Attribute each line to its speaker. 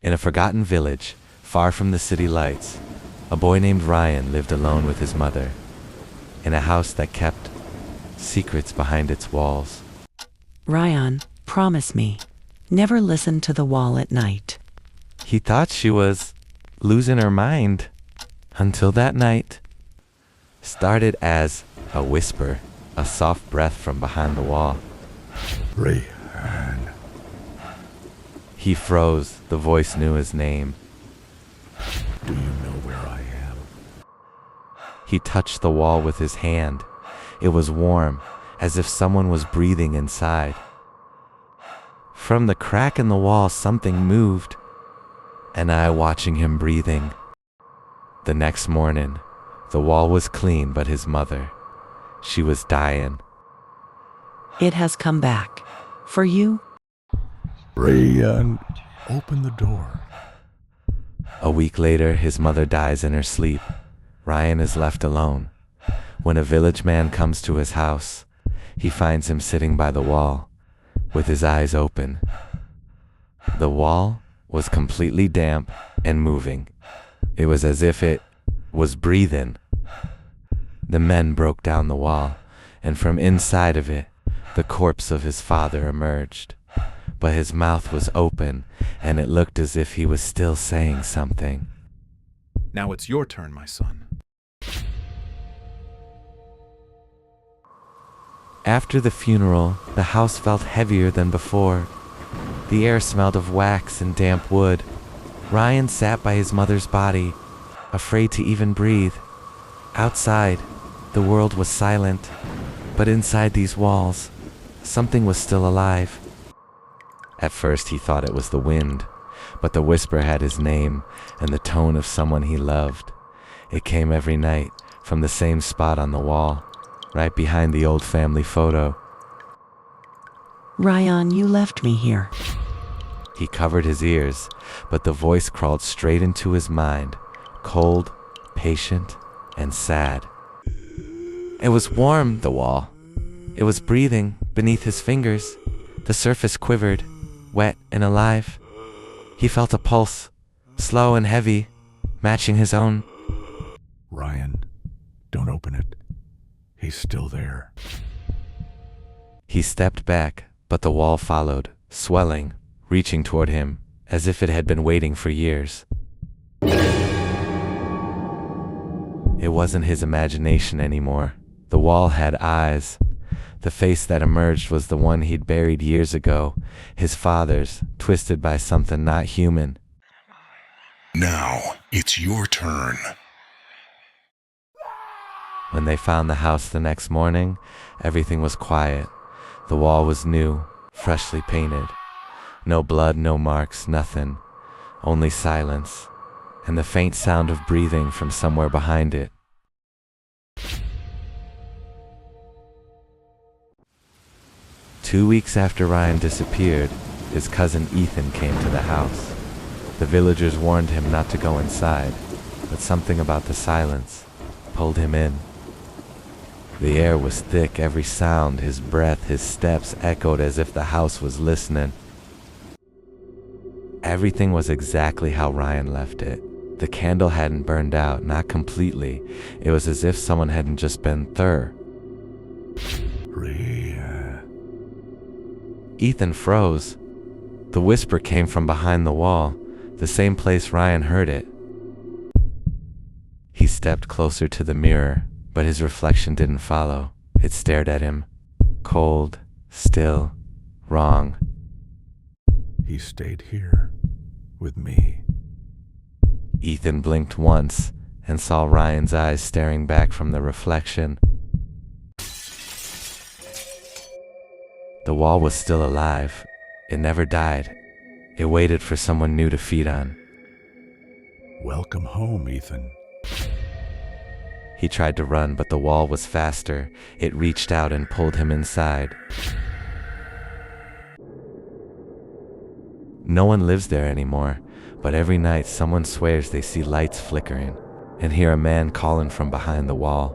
Speaker 1: In a forgotten village, far from the city lights, a boy named Ryan lived alone with his mother, in a house that kept secrets behind its walls.
Speaker 2: Ryan, promise me, never listen to the wall at night.
Speaker 1: He thought she was losing her mind, until that night started as a whisper, a soft breath from behind the wall.
Speaker 3: Ryan.
Speaker 1: He froze. The voice knew his name.
Speaker 3: Do you know where I am?
Speaker 1: He touched the wall with his hand. It was warm, as if someone was breathing inside. From the crack in the wall, something moved, and I watching him breathing. The next morning, the wall was clean, but his mother, she was dying.
Speaker 2: It has come back. For you?
Speaker 3: Ryan, open the door.
Speaker 1: A week later, his mother dies in her sleep. Ryan is left alone. When a village man comes to his house, he finds him sitting by the wall, with his eyes open. The wall was completely damp and moving. It was as if it was breathing. The men broke down the wall, and from inside of it, the corpse of his father emerged. But his mouth was open, and it looked as if he was still saying something.
Speaker 4: Now it's your turn, my son.
Speaker 1: After the funeral, the house felt heavier than before. The air smelled of wax and damp wood. Ryan sat by his mother's body, afraid to even breathe. Outside, the world was silent, but inside these walls, something was still alive. At first he thought it was the wind, but the whisper had his name and the tone of someone he loved. It came every night from the same spot on the wall, right behind the old family photo.
Speaker 2: Ryan, you left me here.
Speaker 1: He covered his ears, but the voice crawled straight into his mind, cold, patient, and sad. It was warm, the wall. It was breathing beneath his fingers. The surface quivered, wet and alive. He felt a pulse, slow and heavy, matching his own.
Speaker 3: Ryan, don't open it. He's still there.
Speaker 1: He stepped back, but the wall followed, swelling, reaching toward him, as if it had been waiting for years. It wasn't his imagination anymore. The wall had eyes. The face that emerged was the one he'd buried years ago, his father's, twisted by something not human.
Speaker 5: Now, it's your turn.
Speaker 1: When they found the house the next morning, everything was quiet. The wall was new, freshly painted. No blood, no marks, nothing. Only silence, and the faint sound of breathing from somewhere behind it. 2 weeks after Ryan disappeared, his cousin Ethan came to the house. The villagers warned him not to go inside, but something about the silence pulled him in. The air was thick, every sound, his breath, his steps echoed as if the house was listening. Everything was exactly how Ryan left it. The candle hadn't burned out, not completely. It was as if someone hadn't just been there. Ethan froze. The whisper came from behind the wall, the same place Ryan heard it. He stepped closer to the mirror, but his reflection didn't follow. It stared at him, cold, still, wrong.
Speaker 3: He stayed here, with me.
Speaker 1: Ethan blinked once and saw Ryan's eyes staring back from the reflection. The wall was still alive. It never died. It waited for someone new to feed on.
Speaker 3: Welcome home, Ethan.
Speaker 1: He tried to run, but the wall was faster. It reached out and pulled him inside. No one lives there anymore, but every night someone swears they see lights flickering and hear a man calling from behind the wall.